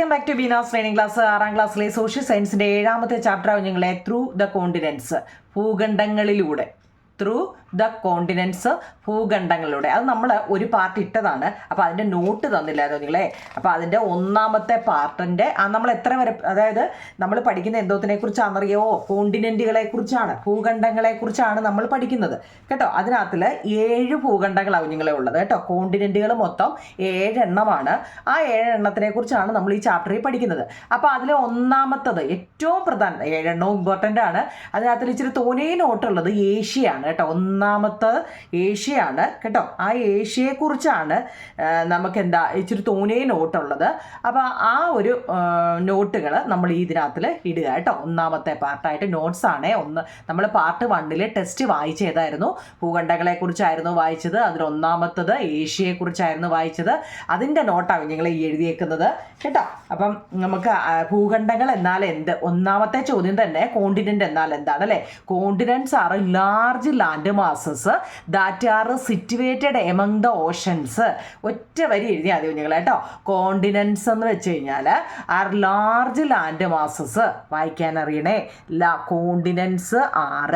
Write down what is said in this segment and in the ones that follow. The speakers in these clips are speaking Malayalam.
Welcome back to Beena's training class. 6ാം ക്ലാസ്സിലെ സോഷ്യൽ സയൻസിന്റെ 7ാമത്തെ ചാപ്റ്റർ ആവും നിങ്ങളെ ത്രൂ ദ കോണ്ടിനെന്റ്സ്, ഭൂഖണ്ഡങ്ങളിലൂടെ. ത്രൂ ദ കോണ്ടിനെന്റ്സ്, ഭൂഖണ്ഡങ്ങളിലൂടെ. അത് നമ്മൾ ഒരു പാർട്ട് ഇട്ടതാണ്. അപ്പോൾ അതിൻ്റെ നോട്ട് തന്നില്ലായിരുന്നു നിങ്ങളെ. അപ്പോൾ അതിൻ്റെ 1ാമത്തെ പാർട്ടിൻ്റെ നമ്മൾ എത്ര വരെ, അതായത് നമ്മൾ പഠിക്കുന്ന എന്തോത്തിനെ കുറിച്ചാണെന്നറിയോ? കോണ്ടിനെന്റുകളെ കുറിച്ചാണ്, ഭൂഖണ്ഡങ്ങളെ കുറിച്ചാണ് നമ്മൾ പഠിക്കുന്നത് കേട്ടോ. അതിനകത്തിൽ 7 ഭൂഖണ്ഡങ്ങളാവും നിങ്ങളെ ഉള്ളത് കേട്ടോ. കോണ്ടിനെന്റുകൾ മൊത്തം 7 എണ്ണമാണ്. ആ 7 എണ്ണത്തിനെ കുറിച്ചാണ് നമ്മൾ ഈ ചാപ്റ്ററിൽ പഠിക്കുന്നത്. അപ്പോൾ അതിലെ 1ാമത്തത് ഏറ്റവും പ്രധാനം, 7 എണ്ണവും ഇമ്പോർട്ടൻ്റ് ആണ്. അതിനകത്തിൽ ഇച്ചിരി തോനെ നോട്ടുള്ളത് ഏഷ്യയാണ് കേട്ടോ. 1ാമത്തെ ഏഷ്യയാണ് കേട്ടോ. ആ ഏഷ്യയെക്കുറിച്ചാണ് നമുക്ക് ഇച്ചിരി തോനെ നോട്ടുള്ളത്. അപ്പോൾ ആ ഒരു നോട്ടുകൾ നമ്മൾ ഈ ഇതിനകത്തിൽ ഇടുക കേട്ടോ. 1ാമത്തെ പാർട്ടായിട്ട് നോട്ട്സ് ആണേ. നമ്മൾ പാർട്ട് 1 ടെസ്റ്റ് വായിച്ചതായിരുന്നു. ഭൂഖണ്ഡങ്ങളെ കുറിച്ചായിരുന്നു വായിച്ചത്. അതിൽ 1ാമത്തത് ഏഷ്യയെക്കുറിച്ചായിരുന്നു വായിച്ചത്. അതിൻ്റെ നോട്ടാണ് നിങ്ങൾ ഈ എഴുതിയേക്കുന്നത് കേട്ടോ. അപ്പം നമുക്ക് ഭൂഖണ്ഡങ്ങൾ എന്നാൽ എന്ത്? 1ാമത്തെ ചോദ്യം തന്നെ കോണ്ടിനെന്റ് എന്നാൽ എന്താണ് അല്ലേ? Continents are large land masses that are situated among the oceans. ഒറ്റ വരി എഴുതിയാൽ മതി നിങ്ങൾ കേട്ടോ. കോണ്ടിനെന്റ്സ് എന്ന് വെച്ച് കഴിഞ്ഞാൽ ആർ ലാർജ് ലാൻഡ് മാസസ്. വായിക്കാൻ അറിയണേ. Continents are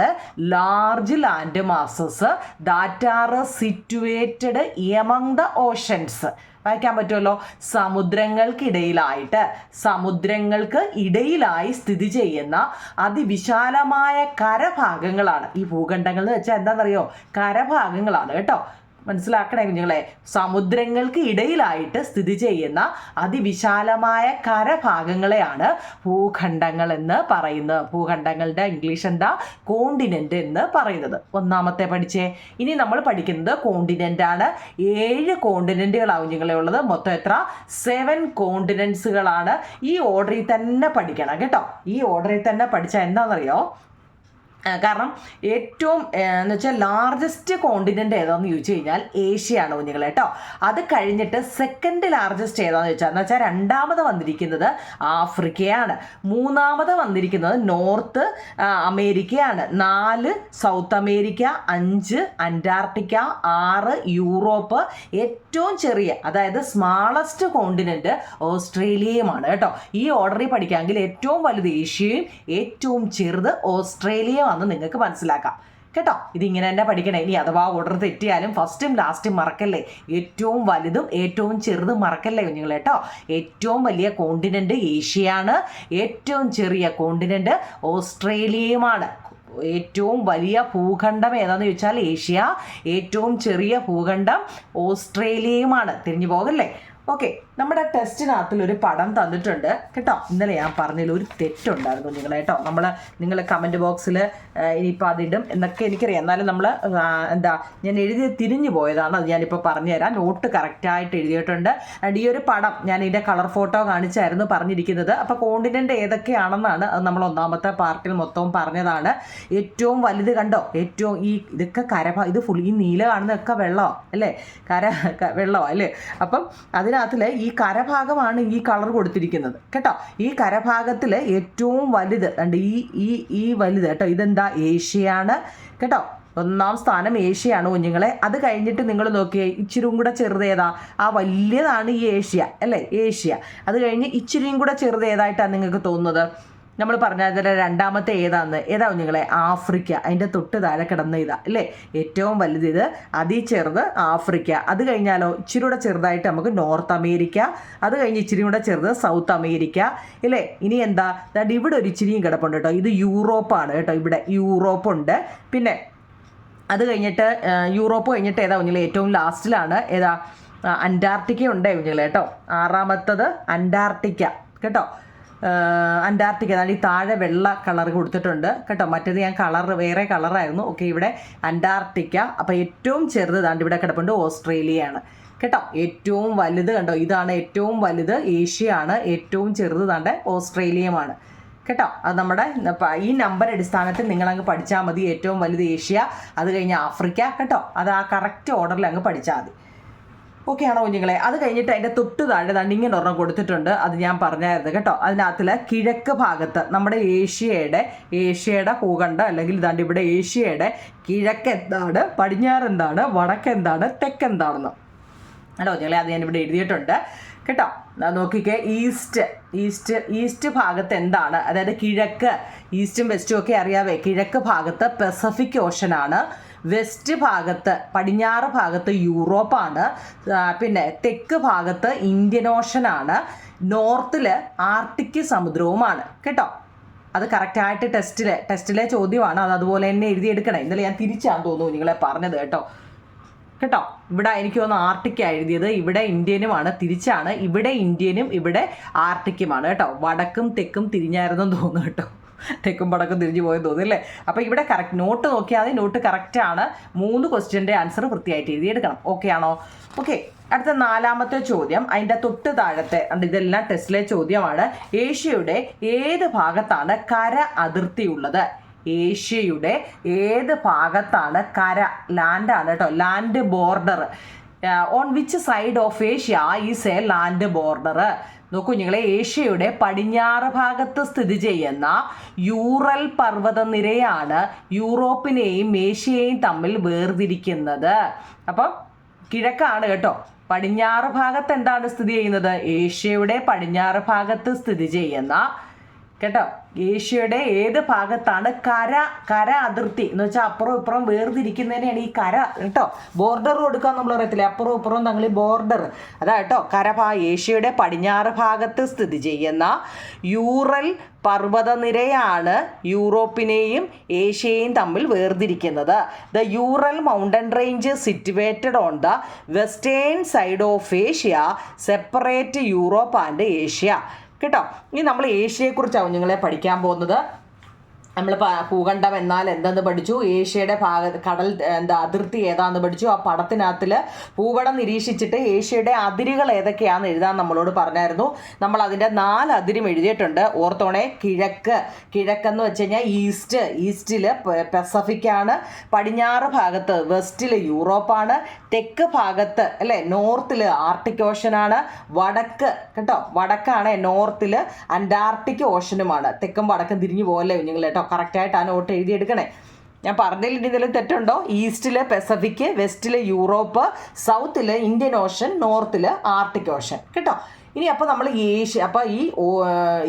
large land masses that are situated among the oceans. വായിക്കാൻ പറ്റുമല്ലോ. സമുദ്രങ്ങൾക്ക് ഇടയിലായി സ്ഥിതി ചെയ്യുന്ന അതിവിശാലമായ കരഭാഗങ്ങളാണ് ഈ ഭൂഖണ്ഡങ്ങൾ എന്ന് വെച്ചാൽ. എന്താണെന്നറിയോ? കരഭാഗങ്ങളാണ് കേട്ടോ. മനസ്സിലാക്കണേ കുഞ്ഞുങ്ങളെ. സമുദ്രങ്ങൾക്ക് ഇടയിലായിട്ട് സ്ഥിതി ചെയ്യുന്ന അതിവിശാലമായ കരഭാഗങ്ങളെയാണ് ഭൂഖണ്ഡങ്ങൾ എന്ന് പറയുന്നത്. ഭൂഖണ്ഡങ്ങളുടെ ഇംഗ്ലീഷ് എന്താ? കോണ്ടിനെന്റ് എന്ന് പറയുന്നത്. 1ാമത്തെ പഠിച്ചേ. ഇനി നമ്മൾ പഠിക്കുന്നത് കോണ്ടിനെന്റ് ആണ്. 7 കോണ്ടിനെന്റുകളാവും നിങ്ങളെ ഉള്ളത്. മൊത്തം എത്ര? 7 കോണ്ടിനെന്റ്സുകളാണ്. ഈ ഓർഡറിൽ തന്നെ പഠിക്കണം കേട്ടോ. ഈ ഓർഡറിൽ തന്നെ പഠിച്ചാൽ എന്താണെന്നറിയോ? കാരണം ഏറ്റവും എന്ന് വെച്ചാൽ ലാർജസ്റ്റ് കോണ്ടിനെൻ്റ് ഏതാണെന്ന് ചോദിച്ചു കഴിഞ്ഞാൽ ഏഷ്യയാണ് കുഞ്ഞുങ്ങൾ കേട്ടോ. അത് കഴിഞ്ഞിട്ട് സെക്കൻഡ് ലാർജസ്റ്റ് ഏതാണെന്ന് ചോദിച്ചാൽ, എന്ന് വെച്ചാൽ 2ാമത് വന്നിരിക്കുന്നത് ആഫ്രിക്കയാണ്. 3ാമത് വന്നിരിക്കുന്നത് നോർത്ത് അമേരിക്കയാണ്. 4 സൗത്ത് അമേരിക്ക, 5 അന്റാർട്ടിക്ക, 6 യൂറോപ്പ്. ഏറ്റവും ചെറിയ, അതായത് സ്മാളസ്റ്റ് കോണ്ടിനെന്റ് ഓസ്ട്രേലിയയുമാണ് കേട്ടോ. ഈ ഓർഡറിൽ പഠിക്കാമെങ്കിൽ ഏറ്റവും വലുത് ഏഷ്യയും ഏറ്റവും ചെറുത് ഓസ്ട്രേലിയയും ആണെന്ന് നിങ്ങൾക്ക് മനസ്സിലാക്കാം കേട്ടോ. ഇതിങ്ങനെ തന്നെ പഠിക്കണേ. ഇനി അഥവാ ഓർഡർ തെറ്റിയാലും ഫസ്റ്റും ലാസ്റ്റും മറക്കല്ലേ. ഏറ്റവും വലുതും ഏറ്റവും ചെറുതും മറക്കല്ലേ കുഞ്ഞുങ്ങൾ കേട്ടോ. ഏറ്റവും വലിയ കോണ്ടിനെന്റ് ഏഷ്യയാണ്. ഏറ്റവും ചെറിയ കോണ്ടിനെന്റ് ഓസ്ട്രേലിയയുമാണ്. ഏറ്റവും വലിയ ഭൂഖണ്ഡം ഏതാണെന്ന് ചോദിച്ചാൽ ഏഷ്യ, ഏറ്റവും ചെറിയ ഭൂഖണ്ഡം ഓസ്ട്രേലിയയുമാണ്. തിരിഞ്ഞു പോകല്ലേ. ഓക്കെ, നമ്മുടെ ടെസ്റ്റിനകത്തിൽ ഒരു പടം തന്നിട്ടുണ്ട് കേട്ടോ. ഇന്നലെ ഞാൻ പറഞ്ഞതിൽ ഒരു തെറ്റുണ്ടായിരുന്നു കേട്ടോ. നിങ്ങൾ കമൻറ്റ് ബോക്സിൽ ഇനിയിപ്പോൾ അതിടും എന്നൊക്കെ എനിക്കറിയാം. എന്നാലും ഞാൻ എഴുതി തിരിഞ്ഞു പോയതാണ്. അത് ഞാനിപ്പോൾ പറഞ്ഞുതരാം. നോട്ട് കറക്റ്റായിട്ട് എഴുതിയിട്ടുണ്ട്. ആൻഡ് ഈ ഒരു പടം ഞാൻ ഇതിൻ്റെ കളർ ഫോട്ടോ കാണിച്ചായിരുന്നു പറഞ്ഞിരിക്കുന്നത്. അപ്പോൾ കോണ്ടിനെൻ്റ് ഏതൊക്കെയാണെന്നാണ് അത് നമ്മൾ 1ാമത്തെ പാർട്ടിൽ മൊത്തവും പറഞ്ഞതാണ്. ഏറ്റവും വലുത് കണ്ടോ? ഇതൊക്കെ ഇത് ഫുൾ, ഈ നീല കാണുന്നതൊക്കെ വെള്ളമാണ് അല്ലേ? വെള്ളമാണ് അല്ലേ? അപ്പം അതിനകത്തിൽ ഈ കരഭാഗമാണ് ഈ കളർ കൊടുത്തിരിക്കുന്നത് കേട്ടോ. ഈ കരഭാഗത്തിൽ ഏറ്റവും വലുത് ഈ വലുത് കേട്ടോ. ഇതെന്താ? ഏഷ്യയാണ് കേട്ടോ. 1ാം സ്ഥാനം ഏഷ്യയാണ് കുഞ്ഞുങ്ങളെ. അത് കഴിഞ്ഞിട്ട് നിങ്ങൾ നോക്കിയേ, ഇച്ചിരിയും കൂടെ ചെറുതേതാ? ആ വലിയതാണ് ഈ ഏഷ്യ അല്ലേ? ഏഷ്യ. അത് കഴിഞ്ഞ് ഇച്ചിരിയും കൂടെ ചെറുതേതായിട്ടാണ് നിങ്ങൾക്ക് തോന്നുന്നത്? നമ്മൾ പറഞ്ഞാൽ 2ാമത്തെ ഏതാ കുഞ്ഞുങ്ങളെ? ആഫ്രിക്ക. അതിൻ്റെ തൊട്ട് താഴെ കിടന്ന ഇതാ അല്ലേ? ഏറ്റവും വലുത് ഇത്. അതിൽ ചെറുത് ആഫ്രിക്ക. അത് കഴിഞ്ഞാലോ ഇച്ചിരി കൂടെ ചെറുതായിട്ട് നമുക്ക് നോർത്ത് അമേരിക്ക. അത് കഴിഞ്ഞ് ഇച്ചിരി കൂടെ ചെറുത് സൗത്ത് അമേരിക്ക ഇല്ലേ? ഇനി എന്താ? ഇവിടെ ഒരു ഇച്ചിരിയും കിടപ്പുണ്ട് കേട്ടോ. ഇത് യൂറോപ്പാണ് കേട്ടോ. ഇവിടെ യൂറോപ്പുണ്ട്. പിന്നെ അത് കഴിഞ്ഞിട്ട് യൂറോപ്പ് കഴിഞ്ഞിട്ട് ഏതാ കുഞ്ഞുങ്ങളെ? ഏറ്റവും ലാസ്റ്റിലാണ് ഏതാ? അന്റാർട്ടിക്ക ഉണ്ട് കുഞ്ഞുങ്ങളെ കേട്ടോ. 6ാമത്തത് അന്റാർട്ടിക്ക കേട്ടോ. അന്റാർട്ടിക്ക ഈ താഴെ വെള്ള കളർ കൊടുത്തിട്ടുണ്ട് കേട്ടോ. മറ്റേത് ഞാൻ വേറെ കളറായിരുന്നു. ഓക്കെ, ഇവിടെ അന്റാർട്ടിക്ക. അപ്പോൾ ഏറ്റവും ചെറുത് ഇവിടെ കിടപ്പുണ്ട് ഓസ്ട്രേലിയയാണ് കേട്ടോ. ഏറ്റവും വലുത് കണ്ടോ? ഇതാണ് ഏറ്റവും വലുത് ഏഷ്യയാണ്. ഏറ്റവും ചെറുത് ഓസ്ട്രേലിയയുമാണ് കേട്ടോ. അത് നമ്മുടെ ഈ നമ്പർ അടിസ്ഥാനത്തിൽ നിങ്ങളങ്ങ് പഠിച്ചാൽ മതി. ഏറ്റവും വലുത് ഏഷ്യ, അത് കഴിഞ്ഞ് ആഫ്രിക്ക കേട്ടോ. അത് ആ കറക്റ്റ് ഓർഡറിൽ അങ്ങ് പഠിച്ചാൽ മതി. ഓക്കെ ആണോ കുഞ്ഞുങ്ങളെ? അത് കഴിഞ്ഞിട്ട് അതിൻ്റെ തൊട്ട് താഴെ ഇങ്ങനെ ഒരെണ്ണം കൊടുത്തിട്ടുണ്ട്. അത് ഞാൻ പറഞ്ഞായിരുന്നു കേട്ടോ. അതിനകത്തിൽ കിഴക്ക് ഭാഗത്ത് നമ്മുടെ ഏഷ്യയുടെ ഭൂഖണ്ഡം, അല്ലെങ്കിൽ ഇവിടെ ഏഷ്യയുടെ കിഴക്ക് എന്താണ്, പടിഞ്ഞാറ് എന്താണ്, വടക്ക് എന്താണ്, തെക്കെന്താണെന്ന് കേട്ടോ കുഞ്ഞുങ്ങളെ. അത് ഞാനിവിടെ എഴുതിയിട്ടുണ്ട്. കേട്ടോ. നോക്കിക്കേ, ഈസ്റ്റ് ഭാഗത്ത് എന്താണ്, അതായത് കിഴക്ക്, ഈസ്റ്റും വെസ്റ്റും ഒക്കെ അറിയാവേ, കിഴക്ക് ഭാഗത്ത് പസഫിക് ഓഷനാണ്, വെസ്റ്റ് ഭാഗത്ത് പടിഞ്ഞാറ് ഭാഗത്ത് യൂറോപ്പാണ്, പിന്നെ തെക്ക് ഭാഗത്ത് ഇന്ത്യൻ ഓഷനാണ്, നോർത്തിൽ ആർട്ടിക് സമുദ്രവുമാണ് കേട്ടോ. അത് കറക്റ്റായിട്ട് ടെസ്റ്റിലെ ചോദ്യമാണ്, അത് അതുപോലെ തന്നെ എഴുതിയെടുക്കണം. ഇന്നലെ ഞാൻ തിരിച്ചാന്ന് തോന്നുന്നു നിങ്ങളെ പറഞ്ഞത് കേട്ടോ. ഇവിടെ എനിക്ക് തോന്നുന്നു ആർട്ടിക്കാണ് എഴുതിയത്, ഇവിടെ ഇന്ത്യനുമാണ്, തിരിച്ചാണ്. ഇവിടെ ഇന്ത്യനും ഇവിടെ ആർട്ടിക്കുമാണ് കേട്ടോ. വടക്കും തെക്കും തിരിഞ്ഞായിരുന്നെന്ന് തോന്നുന്നു കേട്ടോ. തെക്കും വടക്കും തിരിഞ്ഞു പോയെന്ന് തോന്നുന്നു അല്ലേ. അപ്പോൾ ഇവിടെ കറക്റ്റ് നോട്ട് നോക്കിയാൽ മതി, നോട്ട് കറക്റ്റാണ്. 3 ക്വസ്റ്റ്യൻ്റെ ആൻസർ വൃത്തിയായിട്ട് എഴുതിയെടുക്കണം. ഓക്കെ ആണോ? ഓക്കെ. അടുത്ത 4ാമത്തെ ചോദ്യം, അതിൻ്റെ തൊട്ട് താഴത്തെ, ഇതെല്ലാം ടെസ്റ്റിലെ ചോദ്യമാണ്. ഏഷ്യയുടെ ഏത് ഭാഗത്താണ് കര അതിർത്തിയുള്ളത്? ഏഷ്യയുടെ ഏത് ഭാഗത്താണ് കര, ലാൻഡാണ് കേട്ടോ, land border. On which side of Asia is A land border? നോക്കൂ കുഞ്ഞുങ്ങളെ, ഏഷ്യയുടെ പടിഞ്ഞാറ് ഭാഗത്ത് സ്ഥിതി ചെയ്യുന്ന യൂറൽ പർവ്വതനിരയാണ് യൂറോപ്പിനെയും ഏഷ്യയെയും തമ്മിൽ വേർതിരിക്കുന്നത്. അപ്പം കിഴക്കാണ് കേട്ടോ. പടിഞ്ഞാറ് ഭാഗത്ത് എന്താണ് സ്ഥിതി ചെയ്യുന്നത്? ഏഷ്യയുടെ പടിഞ്ഞാറ് ഭാഗത്ത് സ്ഥിതി ചെയ്യുന്ന കേട്ടോ, ഏഷ്യയുടെ ഏത് ഭാഗത്താണ് കര അതിർത്തി എന്ന് വെച്ചാൽ അപ്പുറം ഇപ്പുറം വേർതിരിക്കുന്നതിനെയാണ് ഈ കര കേട്ടോ. ബോർഡർ കൊടുക്കാൻ നമ്മൾ അറിയത്തില്ല, അപ്പുറം ഇപ്പുറം തങ്ങൾ ബോർഡർ, അതാ കേട്ടോ. ഏഷ്യയുടെ പടിഞ്ഞാറ് ഭാഗത്ത് സ്ഥിതി ചെയ്യുന്ന യൂറൽ പർവ്വതനിരയാണ് യൂറോപ്പിനെയും ഏഷ്യയെയും തമ്മിൽ വേർതിരിക്കുന്നത്. The Ural mountain range situated on the western side of Asia separate Europe and Asia കേട്ടോ. ഇനി നമ്മൾ ഏഷ്യയെക്കുറിച്ചാണ് കുഞ്ഞുങ്ങളെ പഠിക്കാൻ പോകുന്നത്. നമ്മൾ ഭൂഖണ്ഡം എന്നാൽ എന്തെന്ന് പഠിച്ചു, ഏഷ്യയുടെ കടൽ അതിർത്തി ഏതാന്ന് പഠിച്ചു. ആ പടത്തിനകത്തിൽ ഭൂപടം നിരീക്ഷിച്ചിട്ട് ഏഷ്യയുടെ അതിരുകൾ ഏതൊക്കെയാണെന്ന് എഴുതാൻ നമ്മളോട് പറഞ്ഞായിരുന്നു. നമ്മൾ അതിൻ്റെ 4 അതിരും എഴുതിയിട്ടുണ്ട്. ഓർത്തോണേ, കിഴക്കെന്ന് വെച്ച് കഴിഞ്ഞാൽ ഈസ്റ്റിൽ പസഫിക്കാണ്, പടിഞ്ഞാറ് ഭാഗത്ത് വെസ്റ്റിൽ യൂറോപ്പാണ്, തെക്ക് ഭാഗത്ത് അല്ലേ നോർത്തിൽ ആർട്ടിക് ഓഷനാണ്, വടക്കാണ് നോർത്തിൽ അന്റാർട്ടിക് ഓഷനുമാണ്. തെക്കും വടക്കും തിരിഞ്ഞു പോലെ കുഞ്ഞുങ്ങൾ കേട്ടോ. കറക്റ്റായിട്ട് ആ നോട്ട് എഴുതിയെടുക്കണേ. ഞാൻ പറഞ്ഞതിൽ എന്തെങ്കിലും തെറ്റുണ്ടോ? ഈസ്റ്റിൽ പസഫിക്, വെസ്റ്റിൽ യൂറോപ്പ്, സൗത്തിൽ ഇന്ത്യൻ ഓഷൻ, നോർത്തിൽ ആർട്ടിക് ഓഷൻ കേട്ടോ. ഇനി അപ്പോൾ നമ്മൾ ഈ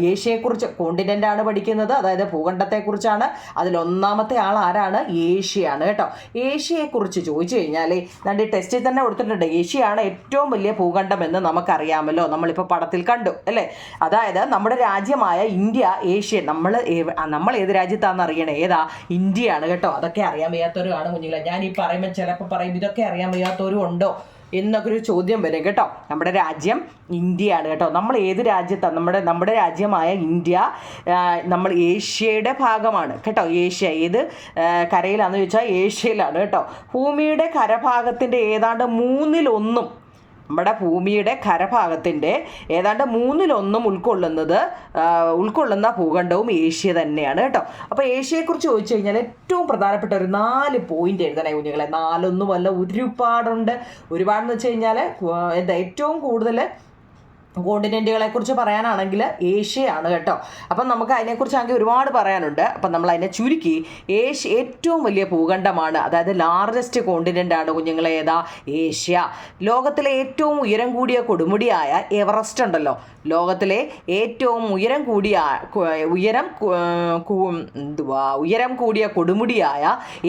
ഏഷ്യയെക്കുറിച്ച് കോണ്ടിനെൻ്റാണ് പഠിക്കുന്നത്, അതായത് ഭൂഖണ്ഡത്തെക്കുറിച്ചാണ്. അതിലൊന്നാമത്തെ ആൾ ആരാണ്? ഏഷ്യയാണ് കേട്ടോ. ഏഷ്യയെക്കുറിച്ച് ചോദിച്ചു കഴിഞ്ഞാൽ നമ്മുടെ ടെസ്റ്റിൽ തന്നെ കൊടുത്തിട്ടുണ്ട്. ഏഷ്യയാണ് ഏറ്റവും വലിയ ഭൂഖണ്ഡം എന്ന് നമുക്കറിയാമല്ലോ, നമ്മളിപ്പോൾ പടത്തിൽ കണ്ടു അല്ലേ. അതായത് നമ്മുടെ രാജ്യമായ ഇന്ത്യ ഏഷ്യ, നമ്മൾ ഏത് രാജ്യത്താണെന്ന് അറിയണേ, ഏതാ? ഇന്ത്യയാണ് കേട്ടോ. അതൊക്കെ അറിയാൻ വയ്യാത്തവരും ആണ് കുഞ്ഞുങ്ങളെ. ഞാൻ ഈ പറയുമ്പോൾ ചിലപ്പോൾ പറയും ഇതൊക്കെ അറിയാൻ വയ്യാത്തവരും ഉണ്ടോ എന്നൊക്കെ ഒരു ചോദ്യം വരും കേട്ടോ. നമ്മുടെ രാജ്യം ഇന്ത്യയാണ് കേട്ടോ. നമ്മൾ ഏത് രാജ്യത്താണ്? നമ്മുടെ രാജ്യമായ ഇന്ത്യ നമ്മൾ ഏഷ്യയുടെ ഭാഗമാണ് കേട്ടോ. ഏഷ്യ ഏത് കരയിലാണെന്ന് ചോദിച്ചാൽ ഏഷ്യയിലാണ് കേട്ടോ. ഭൂമിയുടെ കരഭാഗത്തിൻ്റെ ഏതാണ്ട് 1/3 നമ്മുടെ ഭൂമിയുടെ കരഭാഗത്തിൻ്റെ ഏതാണ്ട് 1/3 ഉൾക്കൊള്ളുന്ന ഭൂഖണ്ഡവും ഏഷ്യ തന്നെയാണ് കേട്ടോ. അപ്പോൾ ഏഷ്യയെക്കുറിച്ച് ചോദിച്ചു കഴിഞ്ഞാൽ ഏറ്റവും പ്രധാനപ്പെട്ട ഒരു 4 പോയിന്റ് എഴുതണേ കുഞ്ഞുങ്ങളെ. 4 ഒരുപാടെന്ന് വെച്ച് കഴിഞ്ഞാൽ ഏറ്റവും കൂടുതൽ കോണ്ടിനെൻറ്റുകളെ കുറിച്ച് പറയാനാണെങ്കിൽ ഏഷ്യയാണ് കേട്ടോ. അപ്പം നമുക്ക് അതിനെക്കുറിച്ചാണെങ്കിൽ ഒരുപാട് പറയാനുണ്ട്. അപ്പം നമ്മൾ അതിനെ ചുരുക്കി ഏറ്റവും വലിയ ഭൂഖണ്ഡമാണ്, അതായത് ലാർജസ്റ്റ് കോണ്ടിനെൻ്റ് ആണ് കുഞ്ഞുങ്ങളെ. ഏതാ? ഏഷ്യ. ലോകത്തിലെ ഏറ്റവും ഉയരം കൂടിയ കൊടുമുടിയായ എവറസ്റ്റ് ഉണ്ടല്ലോ, ലോകത്തിലെ ഏറ്റവും ഉയരം കൂടിയ കൊടുമുടിയായ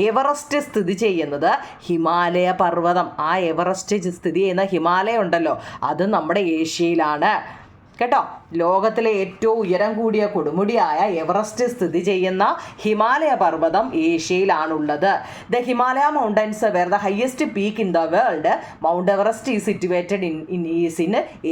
എവറസ്റ്റ് സ്ഥിതി ചെയ്യുന്നത് ഹിമാലയ പർവ്വതം. ആ എവറസ്റ്റ് സ്ഥിതി ചെയ്യുന്ന ഹിമാലയം ഉണ്ടല്ലോ, അത് നമ്മുടെ ഏഷ്യയിലാണ് കേട്ടോ. ലോകത്തിലെ ഏറ്റവും ഉയരം കൂടിയ കൊടുമുടിയായ എവറസ്റ്റ് സ്ഥിതി ചെയ്യുന്ന ഹിമാലയ പർവ്വതം ഏഷ്യയിലാണുള്ളത്. The Himalaya mountains where the highest peak in the world. Mount Everest is situated in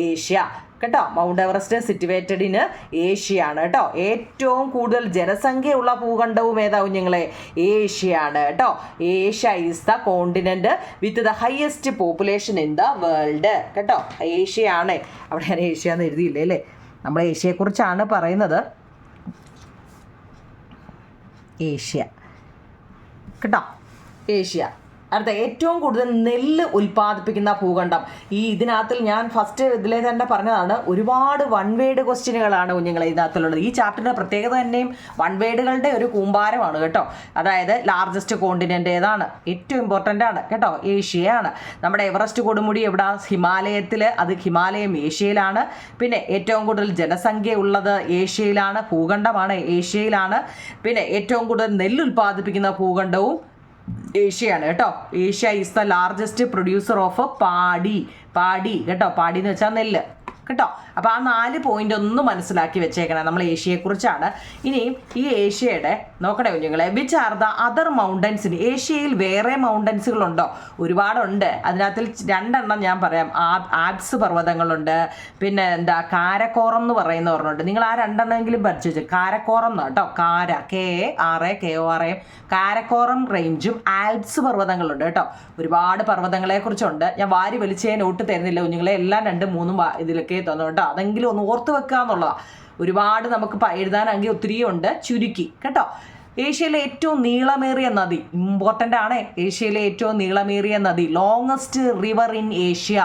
Asia കേട്ടോ. മൗണ്ട് എവറസ്റ്റ് സിറ്റുവേറ്റഡ് ഇൻ ഏഷ്യയാണ് കേട്ടോ. ഏറ്റവും കൂടുതൽ ജനസംഖ്യയുള്ള ഭൂഖണ്ഡവും ഏതാ കുഞ്ഞുങ്ങളെ? ഏഷ്യയാണ് കേട്ടോ. Asia is the continent with the highest population in the world കേട്ടോ. ഏഷ്യയാണ്. അവിടെ ഞാൻ ഏഷ്യ എന്ന് എഴുതിയില്ലേ അല്ലേ. നമ്മൾ ഏഷ്യയെക്കുറിച്ചാണ് പറയുന്നത്. ഏഷ്യ കേട്ടോ. ഏഷ്യ അടുത്ത ഏറ്റവും കൂടുതൽ നെല്ല് ഉൽപ്പാദിപ്പിക്കുന്ന ഭൂഖണ്ഡം. ഇതിനകത്തിൽ ഞാൻ ഫസ്റ്റ് ഇതിലെ തന്നെ പറഞ്ഞതാണ്, ഒരുപാട് വൺ വേഡ് ക്വസ്റ്റ്യനുകളാണ് കുഞ്ഞുങ്ങളെ ഇതിനകത്തുള്ളത്. ഈ ചാപ്റ്ററിൻ്റെ പ്രത്യേകത തന്നെയും വൺ വേഡുകളുടെ ഒരു കൂമ്പാരമാണ് കേട്ടോ. അതായത് ലാർജസ്റ്റ് കോണ്ടിനെൻ്റ് ഏതാണ്, ഏറ്റവും ഇമ്പോർട്ടൻ്റ് ആണ് കേട്ടോ, ഏഷ്യയാണ്. നമ്മുടെ എവറസ്റ്റ് കൊടുമുടി എവിടെ, ഹിമാലയത്തിൽ, അത് ഹിമാലയം ഏഷ്യയിലാണ്. പിന്നെ ഏറ്റവും കൂടുതൽ ജനസംഖ്യ ഉള്ളത് ഏഷ്യയിലാണ്, ഭൂഖണ്ഡമാണ് ഏഷ്യയിലാണ്. പിന്നെ ഏറ്റവും കൂടുതൽ നെല്ല് ഉൽപ്പാദിപ്പിക്കുന്ന ഭൂഖണ്ഡവും ഏഷ്യയാണ് കേട്ടോ. Asia is the largest producer of പാടി കേട്ടോ. പാടി എന്ന് വെച്ചാൽ നെല്ല് കേട്ടോ. അപ്പോൾ ആ 4 പോയിന്റ് ഒന്ന് മനസ്സിലാക്കി വെച്ചേക്കണം. നമ്മൾ ഏഷ്യയെക്കുറിച്ചാണ്. ഇനിയും ഈ ഏഷ്യയുടെ നോക്കണേ കുഞ്ഞുങ്ങളെ, വിച്ച് ആർ ദ അതർ മൗണ്ടൻസിന്, ഏഷ്യയിൽ വേറെ മൗണ്ടൻസുകളുണ്ടോ? ഒരുപാടുണ്ട്. അതിനകത്തിൽ 2 എണ്ണം ഞാൻ പറയാം. ആൽപ്സ് പർവ്വതങ്ങളുണ്ട്, പിന്നെ കാരക്കോറം എന്ന് പറയുന്ന ഒരെണ്ണമുണ്ട്. നിങ്ങൾ ആ 2 എണ്ണമെങ്കിലും പഠിച്ചു വെച്ചു. കാരക്കോറം എന്നാണ് കേട്ടോ, KARAKORM, കാരക്കോറം റേഞ്ചും ആൽപ്സ് പർവ്വതങ്ങളുണ്ട് കേട്ടോ. ഒരുപാട് പർവ്വതങ്ങളെ കുറിച്ചുണ്ട്. ഞാൻ വാരി വലിച്ചേ നോട്ട് തരുന്നില്ല കുഞ്ഞുങ്ങളെ, എല്ലാം 2-3 ഇതിലൊക്കെ തന്നു കേട്ടോ. അതെങ്കിലും ഒന്ന് ഓർത്ത് വെക്കുക എന്നുള്ളതാണ്. ഒരുപാട് നമുക്ക് എഴുതാനെങ്കിൽ ഒത്തിരി ഉണ്ട്, ചുരുക്കി കേട്ടോ. ഏഷ്യയിലെ ഏറ്റവും നീളമേറിയ നദി, ഇമ്പോർട്ടൻ്റ് ആണ്. ഏഷ്യയിലെ ഏറ്റവും നീളമേറിയ നദി, ലോങ്ങസ്റ്റ് റിവർ ഇൻ ഏഷ്യ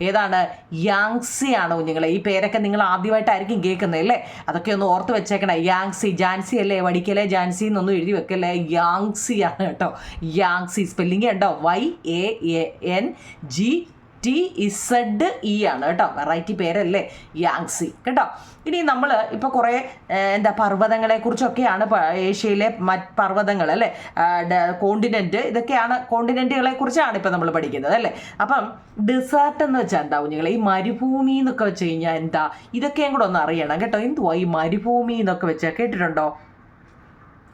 ഏതാണ്? യാങ്സി ആണ് കുഞ്ഞുങ്ങളെ. ഈ പേരൊക്കെ നിങ്ങൾ ആദ്യമായിട്ടായിരിക്കും കേൾക്കുന്നത് അല്ലേ? അതൊക്കെ ഒന്ന് ഓർത്ത് വെച്ചേക്കണേ. യാങ്സി, ജാൻസി അല്ലേ, വടിക്കലെ ജാൻസി എന്നൊന്നും എഴുതി വെക്കല്ലേ, യാങ്സി ആണ് കേട്ടോ. യാങ്സി സ്പെല്ലിംഗ് ഉണ്ടോ, YANGTZE ആണ് കേട്ടോ. വെറൈറ്റി പേരല്ലേ, യാങ്സി കേട്ടോ. ഇനി നമ്മൾ ഇപ്പോൾ കുറേ പർവ്വതങ്ങളെ കുറിച്ചൊക്കെയാണ്, ഏഷ്യയിലെ പർവ്വതങ്ങൾ അല്ലേ, കോണ്ടിനെൻറ്റ്, ഇതൊക്കെയാണ് കോണ്ടിനെൻറ്റുകളെ കുറിച്ചാണ് ഇപ്പോൾ നമ്മൾ പഠിക്കുന്നത് അല്ലേ. അപ്പം ഡെസേർട്ട് എന്ന് വെച്ചാൽ എന്താ കുഞ്ഞുങ്ങളെ? ഈ മരുഭൂമി എന്നൊക്കെ വെച്ച് കഴിഞ്ഞാൽ എന്താ, ഇതൊക്കെയും കൂടെ ഒന്ന് അറിയണം കേട്ടോ. എന്തുവാ ഈ മരുഭൂമി എന്നൊക്കെ വെച്ചാൽ, കേട്ടിട്ടുണ്ടോ?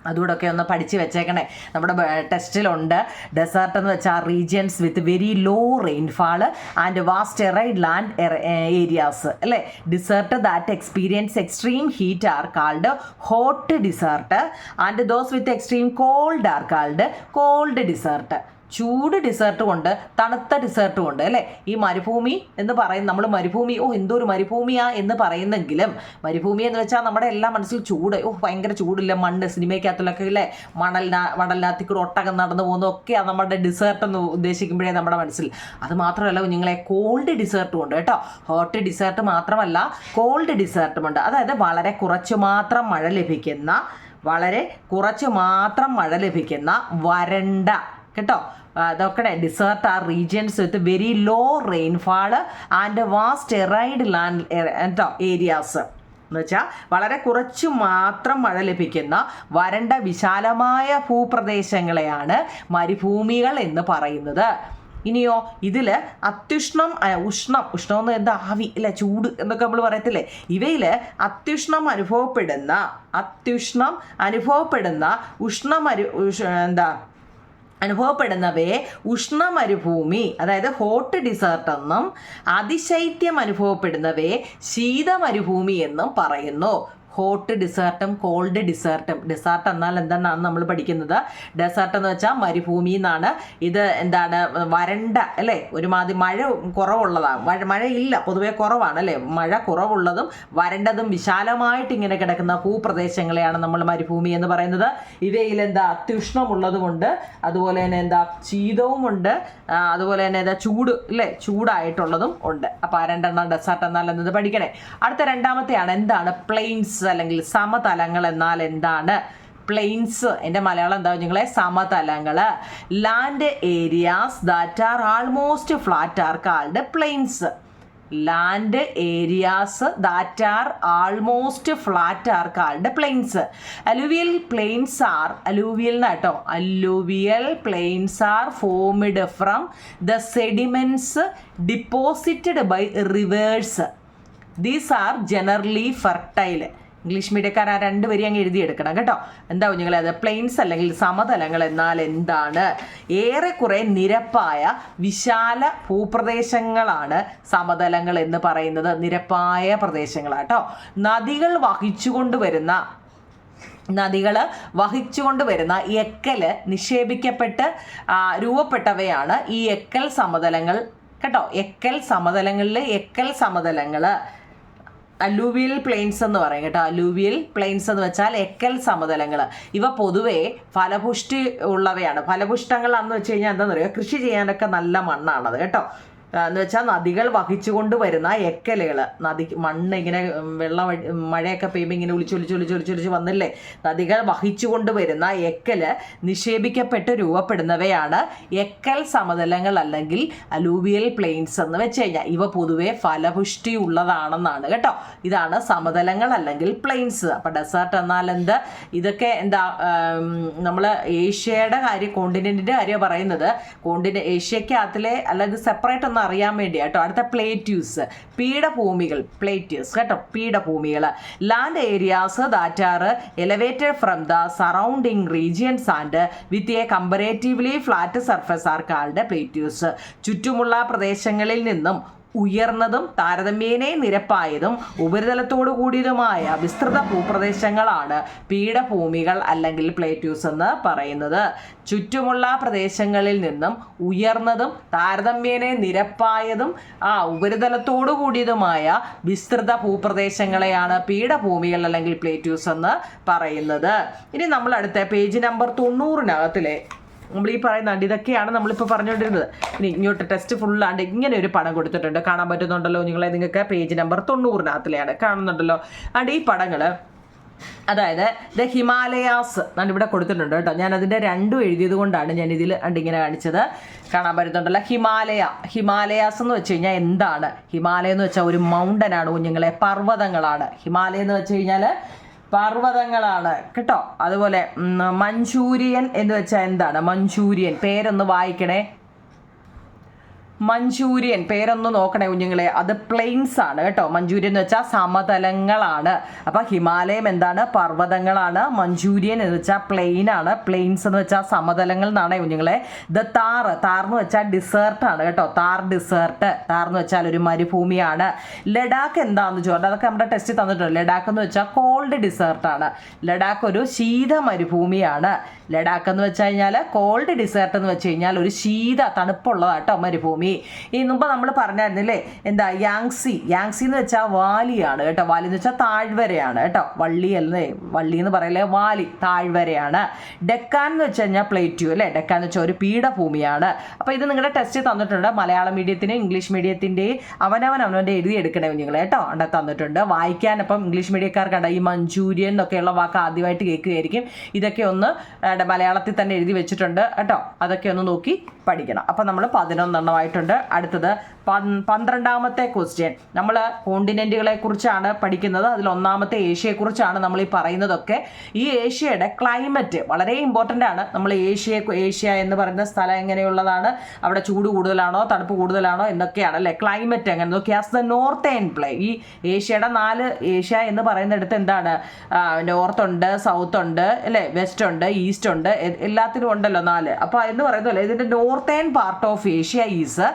അതുകൂടൊക്കെ ഒന്ന് പഠിച്ച് വെച്ചേക്കണേ. നമ്മുടെ ടെസ്റ്റിലുണ്ട്. ഡെസേർട്ട് എന്ന് വെച്ചാൽ regions with very low rainfall and vast arid land areas അല്ലേ. Desert that experience extreme heat are called hot desert and those with extreme cold are called cold desert. ചൂട് ഡിസേർട്ടും ഉണ്ട്, തണുത്ത ഡിസേർട്ടും ഉണ്ട് അല്ലേ. ഈ മരുഭൂമി എന്ന് പറയും നമ്മൾ, മരുഭൂമി എന്തോ ഒരു മരുഭൂമിയാ എന്ന് പറയുന്നെങ്കിലും, മരുഭൂമി എന്ന് വെച്ചാൽ നമ്മുടെ എല്ലാ മനസ്സിൽ ചൂട്, ഭയങ്കര ചൂടില്ല, മണ്ണ്, സിനിമയ്ക്കകത്തുള്ളൊക്കെ ഇല്ലേ, മണലിനകത്ത് കൂടെ ഒട്ടകം നടന്നു പോകുന്നതൊക്കെയാണ് നമ്മുടെ ഡിസേർട്ട് എന്ന് ഉദ്ദേശിക്കുമ്പോഴേ നമ്മുടെ മനസ്സിൽ. അത് മാത്രമല്ല കുഞ്ഞുങ്ങളെ, കോൾഡ് ഡിസേർട്ടും ഉണ്ട് കേട്ടോ. ഹോട്ട് ഡിസേർട്ട് മാത്രമല്ല, കോൾഡ് ഡിസേർട്ടും ഉണ്ട്. അതായത് വളരെ കുറച്ച് മാത്രം മഴ ലഭിക്കുന്ന വരണ്ട കേട്ടോ. അതൊക്കെ desert are regions with very low rainfall and vast arid land areas എന്ന് വെച്ചാൽ വളരെ കുറച്ച് മാത്രം മഴ ലഭിക്കുന്ന വരണ്ട വിശാലമായ ഭൂപ്രദേശങ്ങളെയാണ് മരുഭൂമികൾ എന്ന് പറയുന്നത്. ഇനിയോ ഇതിൽ ഉഷ്ണം എന്ന് എന്താ, ആവി അല്ലെ, ചൂട് എന്നൊക്കെ നമ്മൾ പറയത്തില്ലേ. ഇവയിൽ അത്യുഷ്ണം അനുഭവപ്പെടുന്നവയെ ഉഷ്ണമരുഭൂമി, അതായത് ഹോട്ട് ഡിസേർട്ട് എന്നും, അതിശൈത്യം അനുഭവപ്പെടുന്നവയെ ശീതമരുഭൂമി എന്നും പറയുന്നു. ഹോട്ട് ഡിസേർട്ടും കോൾഡ് ഡിസേർട്ടും. ഡിസേർട്ട് എന്നാൽ എന്താണ് നമ്മൾ പഠിക്കുന്നത്? ഡെസേർട്ട് എന്ന് വെച്ചാൽ മരുഭൂമി എന്നാണ്. ഇത് വരണ്ട അല്ലേ, ഒരുമാതിരി മഴ കുറവുള്ളതാണ്. മഴയില്ല, പൊതുവെ കുറവാണ് അല്ലേ. മഴ കുറവുള്ളതും വരണ്ടതും വിശാലമായിട്ട് ഇങ്ങനെ കിടക്കുന്ന ഭൂപ്രദേശങ്ങളെയാണ് നമ്മൾ മരുഭൂമി എന്ന് പറയുന്നത്. ഇവയിൽ അത്യുഷ്ണമുള്ളതുമുണ്ട്, അതുപോലെ തന്നെ ശീതവുമുണ്ട്, അതുപോലെ തന്നെ ചൂട് അല്ലേ, ചൂടായിട്ടുള്ളതും ഉണ്ട്. അപ്പോൾ 2 എണ്ണം ഡെസേർട്ട് എന്നാൽ എന്നത് പഠിക്കണേ. അടുത്ത 2ാമത്തെയാണ് എന്താണ് പ്ലെയിൻസ് അല്ലെങ്കിൽ സമതലങ്ങൾ എന്നാൽ എന്താണ്? പ്ലെയിൻസ് എൻ്റെ മലയാളം എന്താ നിങ്ങളെ? സമതലങ്ങൾ. Land areas that are almost flat are called plains. Land areas that are almost flat are called plains. Alluvial plains are alluvial plains are formed from the sediments deposited by rivers. These are generally fertile. English മീഡിയക്കാർ ആ 2 വരി അങ്ങ് എഴുതിയെടുക്കണം കേട്ടോ. എന്താ കുഞ്ഞുങ്ങളെ അത്? പ്ലെയിൻസ് അല്ലെങ്കിൽ സമതലങ്ങൾ എന്നാൽ എന്താണ്? ഏറെക്കുറെ നിരപ്പായ വിശാല ഭൂപ്രദേശങ്ങളാണ് സമതലങ്ങൾ എന്ന് പറയുന്നത്. നിരപ്പായ പ്രദേശങ്ങളാട്ടോ. നദികൾ വഹിച്ചുകൊണ്ടുവരുന്ന എക്കൽ നിക്ഷേപിക്കപ്പെട്ട് രൂപപ്പെട്ടവയാണ് ഈ എക്കൽ സമതലങ്ങൾ കേട്ടോ. എക്കൽ സമതലങ്ങൾ അലൂവിയൽ പ്ലെയിൻസ് എന്ന് പറയും കേട്ടോ. അലൂവിയൽ പ്ലെയിൻസ് എന്ന് വെച്ചാൽ എക്കൽ സമതലങ്ങൾ. ഇവ പൊതുവെ ഫലപുഷ്ടി ഉള്ളവയാണ്. ഫലപുഷ്ടങ്ങളാണെന്ന് വെച്ച് കഴിഞ്ഞാൽ എന്താണെന്ന് പറയുക, കൃഷി ചെയ്യാനൊക്കെ നല്ല മണ്ണാണത് കേട്ടോ. എന്ന് വെച്ചാൽ നദികൾ വഹിച്ചുകൊണ്ട് വരുന്ന എക്കലുകൾ, മണ്ണ് ഇങ്ങനെ മഴയൊക്കെ പെയ്യുമ്പോൾ ഇങ്ങനെ ഒലിച്ചൊലിച്ച് വന്നില്ലേ, നദികൾ വഹിച്ചുകൊണ്ട് വരുന്ന എക്കല് നിക്ഷേപിക്കപ്പെട്ട് രൂപപ്പെടുന്നവയാണ് എക്കൽ സമതലങ്ങൾ അല്ലെങ്കിൽ അലൂവിയൽ പ്ലെയിൻസ് എന്ന് വെച്ച് കഴിഞ്ഞാൽ. ഇവ പൊതുവെ ഫലപുഷ്ടി ഉള്ളതാണെന്നാണ് കേട്ടോ. ഇതാണ് സമതലങ്ങൾ അല്ലെങ്കിൽ പ്ലെയിൻസ്. അപ്പം ഡെസേർട്ട് എന്നാൽ എന്ത്? ഇതൊക്കെ എന്താ, നമ്മൾ ഏഷ്യയുടെ കാര്യം, കോണ്ടിനെന്റിന്റെ കാര്യം പറയുന്നത്. ഏഷ്യക്കകത്തിലെ അല്ലാതെ സെപ്പറേറ്റ് ഒന്ന് അറിയാൻ വേണ്ടി കേട്ടോ. അടുത്ത പ്ലേറ്റ്യൂസ്, പീഠഭൂമികൾ, പ്ലേറ്റ്യൂസ് കേട്ടോ, പീഠഭൂമികൾ. Land areas that are elevated from the surrounding regions and with a comparatively flat surface are called plateaus. ചുറ്റുമുള്ള പ്രദേശങ്ങളിൽ നിന്നും ഉയർന്നതും താരതമ്യേന നിരപ്പായതും ഉപരിതലത്തോടു കൂടിയതുമായ വിസ്തൃത ഭൂപ്രദേശങ്ങളാണ് പീഠഭൂമികൾ അല്ലെങ്കിൽ പ്ലേറ്റ്യൂസ് എന്ന് പറയുന്നത്. ചുറ്റുമുള്ള പ്രദേശങ്ങളിൽ നിന്നും ഉയർന്നതും താരതമ്യേന നിരപ്പായതും ഉപരിതലത്തോടു കൂടിയതുമായ വിസ്തൃത ഭൂപ്രദേശങ്ങളെയാണ് പീഠഭൂമികൾ അല്ലെങ്കിൽ പ്ലേറ്റ്യൂസ് എന്ന് പറയുന്നത്. ഇനി നമ്മൾ അടുത്ത പേജ് നമ്പർ 90 നമ്മൾ ഈ പറയുന്നുണ്ട്. ഇതൊക്കെയാണ് നമ്മളിപ്പോൾ പറഞ്ഞുകൊണ്ടിരുന്നത്. ഇനി ഇങ്ങോട്ട് ടെസ്റ്റ് ഫുള്ളാണ്ട് ഇങ്ങനെ ഒരു പടം കൊടുത്തിട്ടുണ്ട്, കാണാൻ പറ്റുന്നുണ്ടല്ലോ നിങ്ങൾക്ക് പേജ് നമ്പർ 90 കാണുന്നുണ്ടല്ലോ. ആണ്ട് ഈ പടങ്ങൾ, അതായത് ദ ഹിമാലയാസ് ഇവിടെ കൊടുത്തിട്ടുണ്ട് കേട്ടോ. ഞാൻ അതിൻ്റെ രണ്ടും എഴുതിയത് കൊണ്ടാണ് ഞാൻ ഇതിൽ ഇങ്ങനെ കാണിച്ചത്. കാണാൻ പറ്റുന്നുണ്ടല്ലോ. ഹിമാലയാസ് എന്ന് വെച്ച് കഴിഞ്ഞാൽ എന്താണ്? ഹിമാലയം എന്ന് വെച്ചാൽ ഒരു മൗണ്ടൻ ആണ് കുഞ്ഞുങ്ങളെ, പർവ്വതങ്ങളാണ്. ഹിമാലയം എന്ന് വെച്ച് കഴിഞ്ഞാൽ പർവ്വതങ്ങളാണ് കേട്ടോ. അതുപോലെ മഞ്ചൂരിയൻ എന്ന് വെച്ചാൽ എന്താണ്? മഞ്ചൂരിയൻ പേരൊന്ന് വായിക്കണേ. മഞ്ചൂരിയൻ പേരൊന്ന് നോക്കണേ കുഞ്ഞുങ്ങളെ, അത് പ്ലെയിൻസ് ആണ് കേട്ടോ. മഞ്ചൂരിയൻ എന്ന് വെച്ചാൽ സമതലങ്ങളാണ്. അപ്പം ഹിമാലയം എന്താണ്? പർവ്വതങ്ങളാണ്. മഞ്ചൂരിയൻ എന്ന് വെച്ചാൽ പ്ലെയിൻ ആണ്. പ്ലെയിൻസ് എന്ന് വെച്ചാൽ സമതലങ്ങൾ എന്നാണ് കുഞ്ഞുങ്ങളെ. താർ എന്ന് വെച്ചാൽ ഡിസേർട്ട് ആണ് കേട്ടോ. താർ എന്ന് വെച്ചാൽ ഒരു മരുഭൂമിയാണ്. ലഡാക്ക് എന്താണെന്ന് ചോദിച്ചാൽ അതൊക്കെ നമ്മുടെ ടെസ്റ്റ് തന്നിട്ടുണ്ട്. ലഡാക്ക് എന്ന് വെച്ചാൽ കോൾഡ് ഡിസേർട്ടാണ്. ലഡാക്ക് ഒരു ശീത മരുഭൂമിയാണ്. ലഡാക്ക് എന്ന് വെച്ച് കഴിഞ്ഞാൽ കോൾഡ് ഡിസേർട്ട് എന്ന് വെച്ച് കഴിഞ്ഞാൽ ഒരു ശീത തണുപ്പുള്ളതാട്ടോ മരുഭൂമി. ഈ മുമ്പ് നമ്മൾ പറഞ്ഞായിരുന്നില്ലേ എന്താ, യാങ്സി എന്ന് വെച്ചാൽ വാലിയാണ് കേട്ടോ. വാലി എന്ന് വെച്ചാൽ താഴ്വരയാണ് കേട്ടോ. വള്ളി എന്ന് പറയല്ലേ, വാലി താഴ്വരയാണ്. ഡെക്കാൻ എന്ന് വെച്ച് കഴിഞ്ഞാൽ പ്ലേറ്റ്യൂ അല്ലേ. ഡെക്കാൻ എന്ന് വെച്ചാൽ ഒരു പീഠഭൂമിയാണ്. അപ്പോൾ ഇത് നിങ്ങളുടെ ടെസ്റ്റ് തന്നിട്ടുണ്ട്. മലയാളം മീഡിയത്തിന് ഇംഗ്ലീഷ് മീഡിയത്തിൻ്റെ അവനവൻ്റെ എഴുതിയെടുക്കണേ കുഞ്ഞുങ്ങളെ കേട്ടോ. അവിടെ തന്നിട്ടുണ്ട്. വായിക്കാൻ അപ്പം ഇംഗ്ലീഷ് മീഡിയക്കാർക്കണ്ട ഈ മഞ്ചൂരിയൻ എന്നൊക്കെയുള്ള വാക്ക് ആദ്യമായിട്ട് കേൾക്കുകയായിരിക്കും. ഇതൊക്കെ ഒന്ന് മലയാളത്തിൽ തന്നെ എഴുതി വെച്ചിട്ടുണ്ട് കേട്ടോ. അതൊക്കെ ഒന്ന് നോക്കി പഠിക്കണം. അപ്പം നമ്മൾ 11 അടുത്തത് 12ാമത്തെ ക്വസ്റ്റ്യൻ. നമ്മൾ കോണ്ടിനെന്റുകളെ കുറിച്ചാണ് പഠിക്കുന്നത്. അതിൽ ഒന്നാമത്തെ ഏഷ്യയെക്കുറിച്ചാണ് നമ്മൾ ഈ പറയുന്നതൊക്കെ. ഈ ഏഷ്യയുടെ ക്ലൈമറ്റ് വളരെ ഇമ്പോർട്ടൻ്റ് ആണ്. നമ്മൾ ഏഷ്യ എന്ന് പറയുന്ന സ്ഥലം എങ്ങനെയുള്ളതാണ്, അവിടെ ചൂട് കൂടുതലാണോ തണുപ്പ് കൂടുതലാണോ എന്നൊക്കെയാണ് അല്ലേ. ക്ലൈമറ്റ് എങ്ങനെ നോക്കിയാൽ ദ നോർത്തേൺ പ്ലേ, ഈ ഏഷ്യയുടെ 4 ഏഷ്യ എന്ന് പറയുന്നിടത്ത് എന്താണ്, നോർത്ത് ഉണ്ട്, സൗത്ത് ഉണ്ട് അല്ലേ, വെസ്റ്റ് ഉണ്ട്, ഈസ്റ്റ് ഉണ്ട്, എല്ലാത്തിനും ഉണ്ടല്ലോ 4. അപ്പോൾ എന്ന് പറയുന്നതല്ലേ ഇതിൻ്റെ northern part of Asia is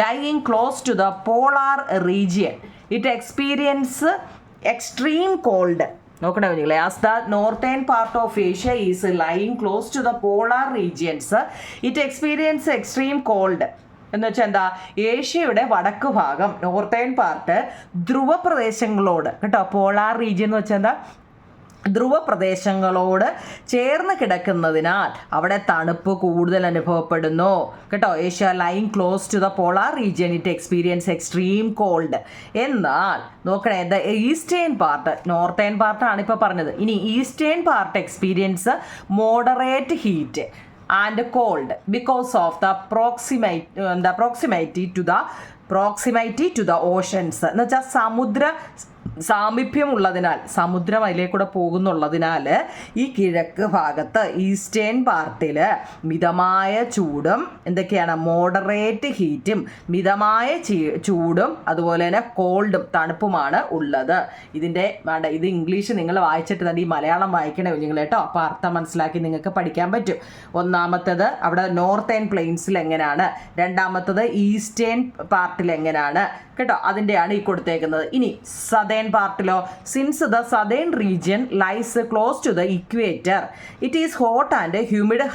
lying close to the polar region. It experience extreme cold. നോക്കണേ കുഞ്ഞുങ്ങളെ, as the northern part of Asia is lying close to the polar regions, it experience extreme cold. എന്ന് വെച്ചാൽ എന്താ, ഏഷ്യയുടെ വടക്ക് ഭാഗം നോർത്തേൺ പാർട്ട് ധ്രുവപ്രദേശങ്ങളോട് കേട്ടോ. പോളാർ റീജിയൻ എന്ന് വെച്ചാൽ എന്താ, ധ്രുവപ്രദേശങ്ങളോട് ചേർന്ന് കിടക്കുന്നതിനാൽ അവിടെ തണുപ്പ് കൂടുതൽ അനുഭവപ്പെടുന്നു കേട്ടോ. Asia lying close to the polar region it experience extreme cold. എന്നാൽ നോക്കണേ, ദ ഈസ്റ്റേൺ പാർട്ട്, നോർത്തേൺ പാർട്ടാണ് ഇപ്പോൾ പറഞ്ഞത്. ഇനി eastern part experience moderate heat and cold because of the proximity to the oceans. എന്ന് വെച്ചാൽ സമുദ്ര സാമീപ്യമുള്ളതിനാൽ, സമുദ്രം അതിലേക്കൂടെ പോകുന്നുള്ളതിനാൽ ഈ കിഴക്ക് ഭാഗത്ത് ഈസ്റ്റേൺ പാർട്ടിൽ മിതമായ ചൂടും എന്തൊക്കെയാണ്, മോഡറേറ്റ് ഹീറ്റും, മിതമായ ചൂടും അതുപോലെ തന്നെ കോൾഡും തണുപ്പുമാണ് ഉള്ളത്. ഇത് ഇംഗ്ലീഷ് നിങ്ങൾ വായിച്ചിട്ട് തന്നെ ഈ മലയാളം വായിക്കണേ നിങ്ങൾ കേട്ടോ. അപ്പോൾ അർത്ഥം മനസ്സിലാക്കി നിങ്ങൾക്ക് പഠിക്കാൻ പറ്റും. ഒന്നാമത്തേത് അവിടെ നോർത്തേൺ പ്ലെയിൻസിൽ എങ്ങനെയാണ്, രണ്ടാമത്തത് ഈസ്റ്റേൺ പാർട്ടിൽ എങ്ങനെയാണ് കേട്ടോ. അതിൻ്റെയാണ് ഈ കൊടുത്തേക്കുന്നത്. ഇനി സദേൺ ഈസ്റ്റേൺ പാർട്ടിലോ since the southern region lies close to the equator it is hot and humid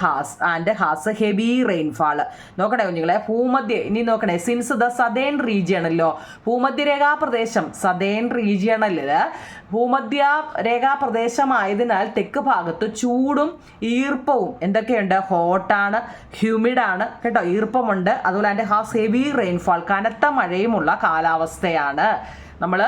has heavy rainfall. നോക്കണേ കുഞ്ഞുങ്ങളെ, ഭൂമധ്യ ഇനി നോക്കണേ, സിൻസ് ദ സദേൺ റീജിയണല്ലോ, ഭൂമധ്യരേഖാ പ്രദേശം, സദേൺ റീജിയണലിൽ ഭൂമധ്യ രേഖാ പ്രദേശമായതിനാൽ തെക്ക് ഭാഗത്ത് ചൂടും ഈർപ്പവും എന്തൊക്കെയുണ്ട്, ഹോട്ടാണ്, ഹ്യൂമിഡാണ് കേട്ടോ, ഈർപ്പമുണ്ട്, അതുപോലെ തന്നെ ഹാസ് ഹെവി റെയിൻഫാൾ, കനത്ത മഴയുമുള്ള കാലാവസ്ഥയാണ്. നമ്മൾ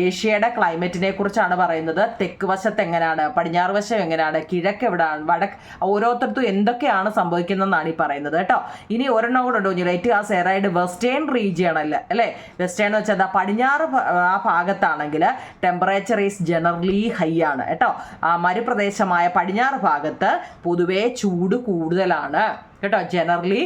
ഏഷ്യയുടെ ക്ലൈമറ്റിനെ കുറിച്ചാണ് പറയുന്നത്. തെക്ക് വശത്ത് എങ്ങനെയാണ്, പടിഞ്ഞാറ് വശം എങ്ങനെയാണ്, കിഴക്ക് എവിടെയാണ്, വടക്ക്, ഓരോരുത്തർക്കും എന്തൊക്കെയാണ് സംഭവിക്കുന്നതെന്നാണ് ഈ പറയുന്നത് കേട്ടോ. ഇനി ഒരെണ്ണം കൂടെ ഉണ്ടോ, ഇറ്റ് ഹാസ് എറൈവ്ഡ് വെസ്റ്റേൺ റീജിയൺ അല്ലേ, വെസ്റ്റേൺ എന്ന് വെച്ചാൽ പടിഞ്ഞാറ് ആ ഭാഗത്താണെങ്കിൽ ടെമ്പറേച്ചർ ഈസ് ജനറലി ഹൈ ആണ് കേട്ടോ. മരുപ്രദേശമായ പടിഞ്ഞാറ് ഭാഗത്ത് പൊതുവേ ചൂട് കൂടുതലാണ് കേട്ടോ, ജനറലി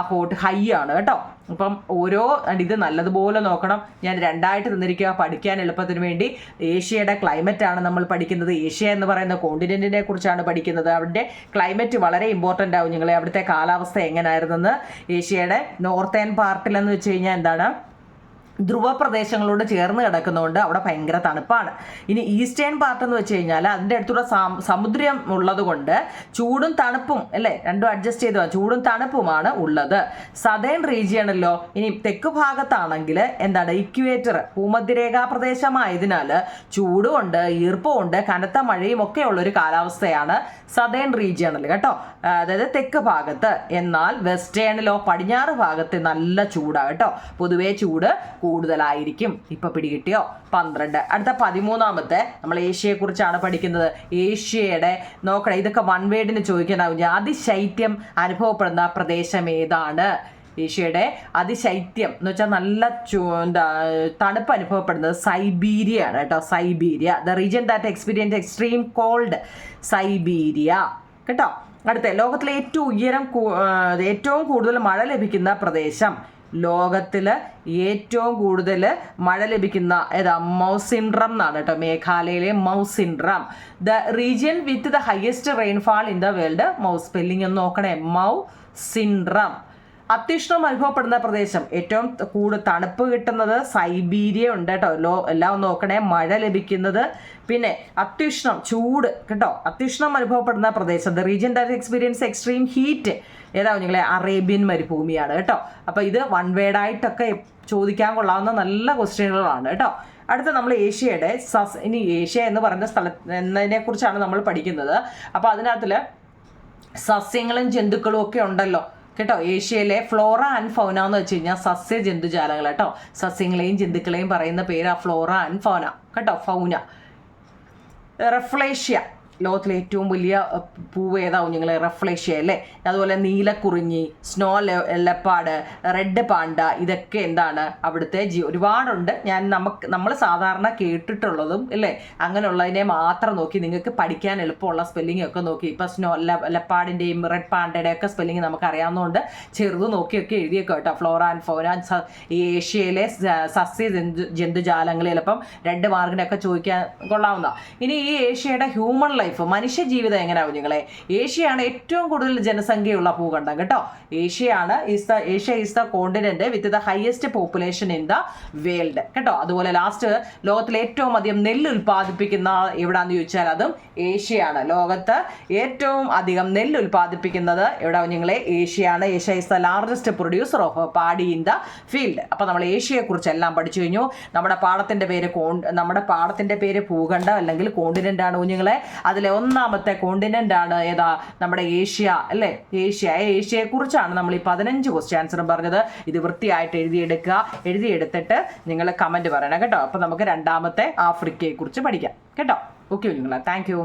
ഹോട്ട് ഹൈ ആണ് കേട്ടോ. അപ്പം ഓരോ ഇത് നല്ലതുപോലെ നോക്കണം. ഞാൻ രണ്ടായിട്ട് തന്നിരിക്കുക, പഠിക്കാൻ എളുപ്പത്തിന് വേണ്ടി. ഏഷ്യയുടെ ക്ലൈമറ്റ് ആണ് നമ്മൾ പഠിക്കുന്നത്. ഏഷ്യ എന്ന് പറയുന്ന കോണ്ടിനെന്റിനെ കുറിച്ചാണ് പഠിക്കുന്നത്. അവിടെ ക്ലൈമറ്റ് വളരെ ഇമ്പോർട്ടൻ്റ് ആവും നിങ്ങളെ. അവിടുത്തെ കാലാവസ്ഥ എങ്ങനെയായിരുന്നെന്ന്. ഏഷ്യയുടെ നോർത്തേൺ പാർട്ടിലെന്ന് വെച്ച് കഴിഞ്ഞാൽ എന്താണ്, ധ്രുവ പ്രദേശങ്ങളോട് ചേർന്ന് കിടക്കുന്നതുകൊണ്ട് അവിടെ ഭയങ്കര തണുപ്പാണ്. ഇനി ഈസ്റ്റേൺ പാർട്ട് എന്ന് വെച്ച് കഴിഞ്ഞാൽ അതിൻ്റെ അടുത്തുള്ള സമുദ്രം ഉള്ളത് കൊണ്ട് ചൂടും തണുപ്പും അല്ലേ, രണ്ടും അഡ്ജസ്റ്റ് ചെയ്ത് ചൂടും തണുപ്പുമാണ് ഉള്ളത്. സദേൺ റീജിയണല്ലോ, ഇനി തെക്ക് ഭാഗത്താണെങ്കിൽ എന്താണ്, ഇക്വേറ്റർ, ഭൂമധ്യരേഖാ പ്രദേശമായതിനാൽ ചൂടുമുണ്ട്, ഈർപ്പമുണ്ട്, കനത്ത മഴയും ഒക്കെ ഉള്ളൊരു കാലാവസ്ഥയാണ് സദേൺ റീജിയണൽ കേട്ടോ, അതായത് തെക്ക് ഭാഗത്ത്. എന്നാൽ വെസ്റ്റേണിലോ, പടിഞ്ഞാറ് ഭാഗത്ത് നല്ല ചൂടാണ് കേട്ടോ, പൊതുവേ ചൂട് കൂടുതലായിരിക്കും. ഇപ്പൊ പിടികിട്ടിയോ? 12. അടുത്ത 13ാമത്തെ നമ്മൾ ഏഷ്യയെ കുറിച്ചാണ് പഠിക്കുന്നത്. ഏഷ്യയുടെ നോക്കണം, ഇതൊക്കെ വൺ വേർഡിന് ചോദിക്കാനാവും. അതിശൈത്യം അനുഭവപ്പെടുന്ന പ്രദേശം ഏതാണ്? ഏഷ്യയുടെ അതിശൈത്യം എന്ന് വെച്ചാൽ നല്ല തണുപ്പ് അനുഭവപ്പെടുന്നത് സൈബീരിയ ആണ് കേട്ടോ, Siberia. The region that experience extreme called, Siberia കേട്ടോ. അടുത്ത ലോകത്തിലെ ഏറ്റവും കൂടുതൽ മഴ ലഭിക്കുന്ന പ്രദേശം, ലോകത്തിൽ ഏറ്റവും കൂടുതൽ മഴ ലഭിക്കുന്ന ഏതാ, മൗസിൻഡ്രം എന്നാണ് കേട്ടോ, മേഘാലയയിലെ Mawsynram. The region with the highest rainfall in the world, spelling ഒന്ന് നോക്കണേ, മൗസിൻഡ്രം. അത്യുഷ്ണം അനുഭവപ്പെടുന്ന പ്രദേശം, ഏറ്റവും കൂടുതൽ തണുപ്പ് കിട്ടുന്നത് സൈബീരിയ ഉണ്ട് കേട്ടോ, എല്ലാം ഒന്ന് നോക്കണേ. മഴ ലഭിക്കുന്നത്, പിന്നെ അത്യുഷ്ണം ചൂട് കേട്ടോ, അത്യുഷ്ണം അനുഭവപ്പെടുന്ന പ്രദേശം, the region that experience extreme heat ഏതാ നിങ്ങളെ, അറേബ്യൻ മരുഭൂമിയാണ് കേട്ടോ. അപ്പോൾ ഇത് വൺ വേർഡായിട്ടൊക്കെ ചോദിക്കാൻ കൊള്ളാവുന്ന നല്ല ക്വസ്റ്റ്യനുകളാണ് കേട്ടോ. അടുത്ത നമ്മൾ ഏഷ്യയുടെ ഇനി ഏഷ്യ എന്ന് പറയുന്ന എന്നതിനെ കുറിച്ചാണ് നമ്മൾ പഠിക്കുന്നത്. അപ്പോൾ അതിനകത്തിൽ സസ്യങ്ങളും ജന്തുക്കളും ഒക്കെ ഉണ്ടല്ലോ കേട്ടോ. ഏഷ്യയിലെ ഫ്ലോറ ആൻഡ് ഫൗന എന്ന് വെച്ച് കഴിഞ്ഞാൽ സസ്യ ജന്തുജാലങ്ങൾ കേട്ടോ. സസ്യങ്ങളെയും ജന്തുക്കളെയും പറയുന്ന പേരാ ഫ്ലോറ ആൻഡ് ഫൗന കേട്ടോ, ഫൗന. റഫ്ലേഷ്യ, ലോകത്തിലെ ഏറ്റവും വലിയ പൂവ് ഏതാവും നിങ്ങൾ, റഫ്ലേഷ്യ അല്ലേ. അതുപോലെ നീലക്കുറിഞ്ഞി, സ്നോ ലെപ്പാഡ്, റെഡ് പാണ്ട, ഇതൊക്കെ എന്താണ് അവിടുത്തെ ഒരുപാടുണ്ട്. നമ്മൾ സാധാരണ കേട്ടിട്ടുള്ളതും അല്ലേ, അങ്ങനെയുള്ളതിനെ മാത്രം നോക്കി നിങ്ങൾക്ക് പഠിക്കാൻ എളുപ്പമുള്ള സ്പെല്ലിംഗ് ഒക്കെ നോക്കി. ഇപ്പം സ്നോ ലെപ്പാഡിൻ്റെയും റെഡ് പാണ്ടയുടെ ഒക്കെ സ്പെല്ലിംഗ് നമുക്ക് അറിയാവുന്നതുകൊണ്ട് ചെറുത് നോക്കിയൊക്കെ എഴുതിയൊക്കെ കേട്ടോ. ഫ്ലോറ ആൻഡ് ഫൗന, ഈ ഏഷ്യയിലെ സസ്യ ജന്തുജാലങ്ങൾ ചിലപ്പം 2 മാർക്കിനൊക്കെ ചോദിക്കാൻ കൊള്ളാവുന്ന. ഇനി ഈ ഏഷ്യയുടെ ഹ്യൂമൻ ലൈഫ്, മനുഷ്യ ജീവിതം എങ്ങനെയാവും നിങ്ങളെ. ഏഷ്യയാണ് ഏറ്റവും കൂടുതൽ ജനസംഖ്യയുള്ള ഭൂഖണ്ഡം കേട്ടോ. Asia is the continent with the highest population in the world കേട്ടോ. അതുപോലെ ലാസ്റ്റ് ലോകത്തിലെ ഏറ്റവും അധികം നെല്ല് ഉൽപ്പാദിപ്പിക്കുന്ന എവിടാന്ന് ചോദിച്ചാൽ അതും ഏഷ്യയാണ്. ലോകത്ത് ഏറ്റവും അധികം നെല്ല് ഉൽപ്പാദിപ്പിക്കുന്നത് എവിടാവും നിങ്ങളെ, ഏഷ്യയാണ്. Asia is the largest producer of paddy in the field. അപ്പോൾ നമ്മൾ ഏഷ്യയെ കുറിച്ച് എല്ലാം പഠിച്ചു കഴിഞ്ഞു. നമ്മുടെ പാഠത്തിന്റെ പേര് ഭൂഖണ്ഡം അല്ലെങ്കിൽ കോണ്ടിനെന്റ് ആണ് കുഞ്ഞുങ്ങളെ. അതിലെ ഒന്നാമത്തെ കോണ്ടിനെന്റ് ആണ് ഏതാ, നമ്മുടെ ഏഷ്യ അല്ലേ. ഏഷ്യയെ കുറിച്ചാണ് നമ്മൾ ഈ 15 ക്വസ്റ്റ്യൻ ആൻസറും പറഞ്ഞത്. ഇത് വൃത്തിയായിട്ട് എഴുതിയെടുത്തിട്ട് നിങ്ങൾ കമന്റ് പറയണം കേട്ടോ. അപ്പൊ നമുക്ക് രണ്ടാമത്തെ ആഫ്രിക്കയെ കുറിച്ച് പഠിക്കാം കേട്ടോ. ഓക്കെ കുഞ്ഞുങ്ങളെ, താങ്ക് യു.